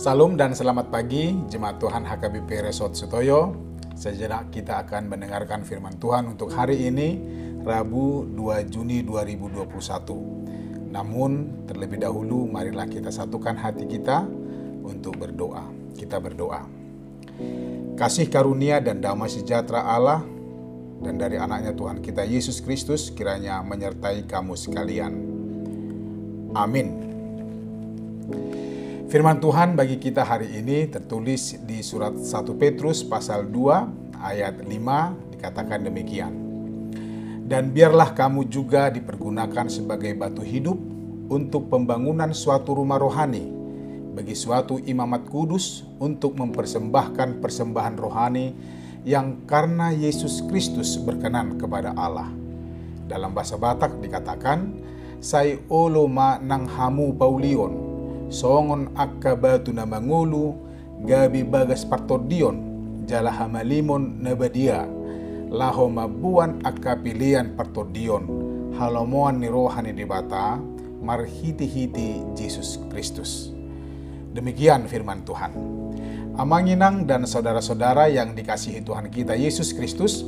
Salam dan selamat pagi, Jemaat Tuhan HKBP Resort Sutoyo. Sejenak kita akan mendengarkan firman Tuhan untuk hari ini, Rabu 2 Juni 2021. Namun, terlebih dahulu marilah kita satukan hati kita untuk berdoa. Kita berdoa. Kasih karunia dan damai sejahtera Allah dan dari anaknya Tuhan kita Yesus Kristus kiranya menyertai kamu sekalian. Amin. Firman Tuhan bagi kita hari ini tertulis di surat 1 Petrus pasal 2 ayat 5 dikatakan demikian. Dan biarlah kamu juga dipergunakan sebagai batu hidup untuk pembangunan suatu rumah rohani bagi suatu imamat kudus untuk mempersembahkan persembahan rohani yang karena Yesus Kristus berkenan kepada Allah. Dalam bahasa Batak dikatakan, Sai oloma nang hamu paulion, songon akka batu na mangulu, gabi bagas partodion, jala hamalimon nabadia, laho mabuan akka pilihan partodion, halomoan ni rohani dibata, marhiti-hiti Yesus Kristus. Demikian firman Tuhan. Amanginang dan saudara-saudara yang dikasihi Tuhan kita Yesus Kristus,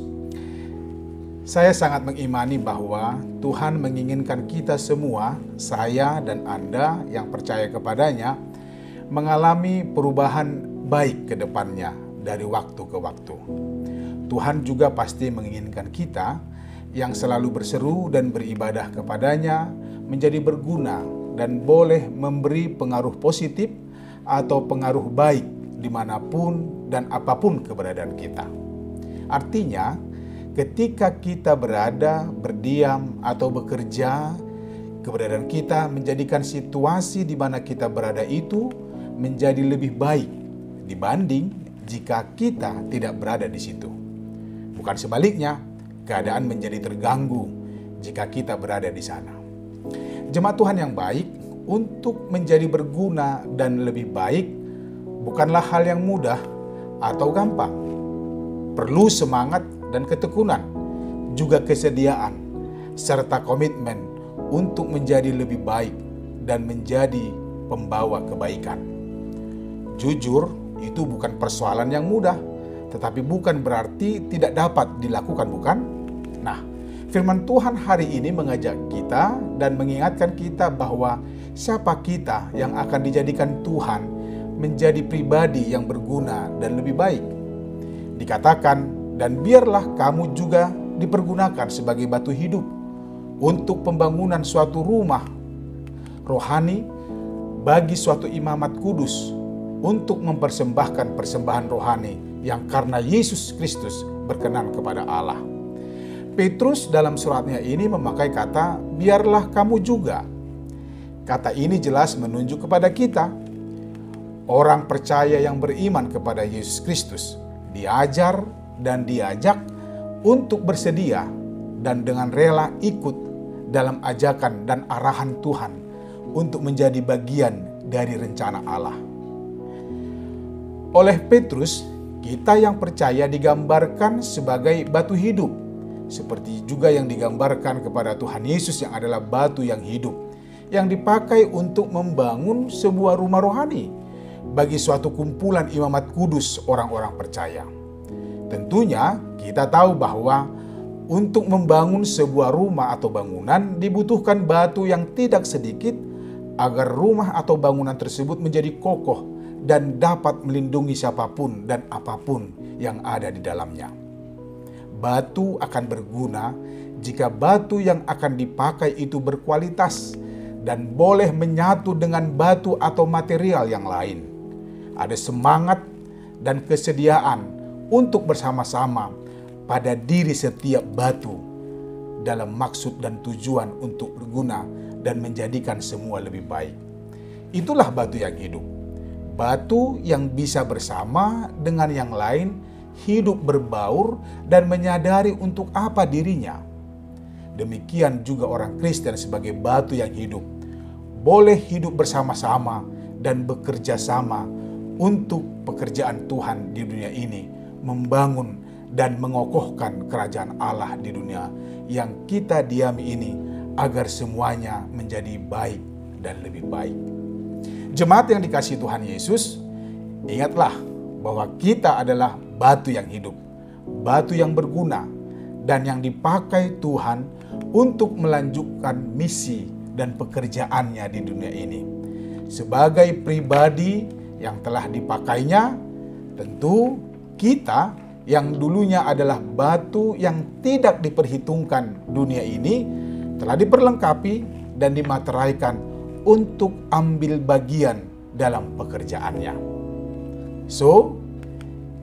saya sangat mengimani bahwa Tuhan menginginkan kita semua, saya dan Anda yang percaya kepadanya, mengalami perubahan baik ke depannya dari waktu ke waktu. Tuhan juga pasti menginginkan kita yang selalu berseru dan beribadah kepadanya menjadi berguna dan boleh memberi pengaruh positif atau pengaruh baik dimanapun dan apapun keberadaan kita. Artinya, ketika kita berada, berdiam, atau bekerja, keberadaan kita menjadikan situasi di mana kita berada itu menjadi lebih baik dibanding jika kita tidak berada di situ. Bukan sebaliknya, keadaan menjadi terganggu jika kita berada di sana. Jemaat Tuhan yang baik, untuk menjadi berguna dan lebih baik bukanlah hal yang mudah atau gampang. Perlu semangat dan ketekunan, juga kesediaan, serta komitmen untuk menjadi lebih baik dan menjadi pembawa kebaikan. Jujur, itu bukan persoalan yang mudah, tetapi bukan berarti tidak dapat dilakukan, bukan? Nah, firman Tuhan hari ini mengajak kita dan mengingatkan kita bahwa siapa kita yang akan dijadikan Tuhan menjadi pribadi yang berguna dan lebih baik. Dikatakan, dan biarlah kamu juga dipergunakan sebagai batu hidup untuk pembangunan suatu rumah rohani bagi suatu imamat kudus untuk mempersembahkan persembahan rohani yang karena Yesus Kristus berkenan kepada Allah. Petrus dalam suratnya ini memakai kata, biarlah kamu juga. Kata ini jelas menunjuk kepada kita, orang percaya yang beriman kepada Yesus Kristus, diajar dan diajak untuk bersedia dan dengan rela ikut dalam ajakan dan arahan Tuhan untuk menjadi bagian dari rencana Allah. Oleh Petrus, kita yang percaya digambarkan sebagai batu hidup, seperti juga yang digambarkan kepada Tuhan Yesus yang adalah batu yang hidup, yang dipakai untuk membangun sebuah rumah rohani bagi suatu kumpulan imamat kudus orang-orang percaya. Tentunya kita tahu bahwa untuk membangun sebuah rumah atau bangunan dibutuhkan batu yang tidak sedikit agar rumah atau bangunan tersebut menjadi kokoh dan dapat melindungi siapapun dan apapun yang ada di dalamnya. Batu akan berguna jika batu yang akan dipakai itu berkualitas dan boleh menyatu dengan batu atau material yang lain. Ada semangat dan kesediaan untuk bersama-sama pada diri setiap batu dalam maksud dan tujuan untuk berguna dan menjadikan semua lebih baik. Itulah batu yang hidup. Batu yang bisa bersama dengan yang lain hidup berbaur dan menyadari untuk apa dirinya. Demikian juga orang Kristen sebagai batu yang hidup. Boleh hidup bersama-sama dan bekerja sama untuk pekerjaan Tuhan di dunia ini, membangun dan mengokohkan kerajaan Allah di dunia yang kita diami ini agar semuanya menjadi baik dan lebih baik. Jemaat yang dikasihi Tuhan Yesus, Ingatlah bahwa kita adalah batu yang hidup, batu yang berguna, dan yang dipakai Tuhan untuk melanjutkan misi dan pekerjaannya di dunia ini. Sebagai pribadi yang telah dipakainya, tentu kita yang dulunya adalah batu yang tidak diperhitungkan dunia ini, telah diperlengkapi dan dimateraikan untuk ambil bagian dalam pekerjaannya. So,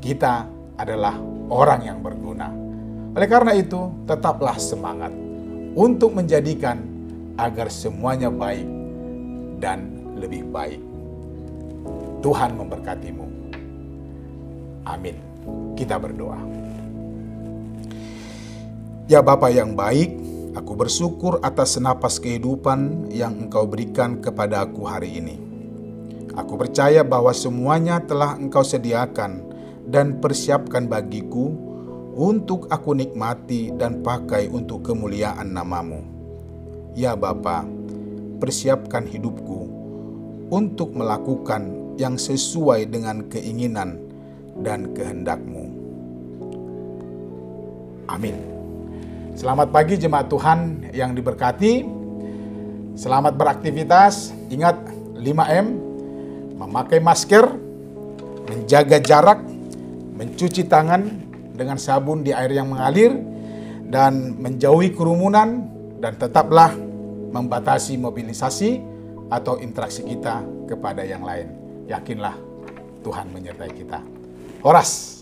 kita adalah orang yang berguna. Oleh karena itu, tetaplah semangat untuk menjadikan agar semuanya baik dan lebih baik. Tuhan memberkatimu. Amin. Kita berdoa. Ya Bapa yang baik, aku bersyukur atas senapas kehidupan yang Engkau berikan kepada aku hari ini. Aku percaya bahwa semuanya telah Engkau sediakan dan persiapkan bagiku untuk aku nikmati dan pakai untuk kemuliaan nama-Mu. Ya Bapa, persiapkan hidupku untuk melakukan yang sesuai dengan keinginan dan kehendak-Mu. Amin. Selamat pagi jemaat Tuhan yang diberkati. Selamat beraktivitas. Ingat 5M. Memakai masker, menjaga jarak, mencuci tangan dengan sabun di air yang mengalir, dan menjauhi kerumunan, dan tetaplah membatasi mobilisasi atau interaksi kita kepada yang lain. Yakinlah Tuhan menyertai kita. Horas.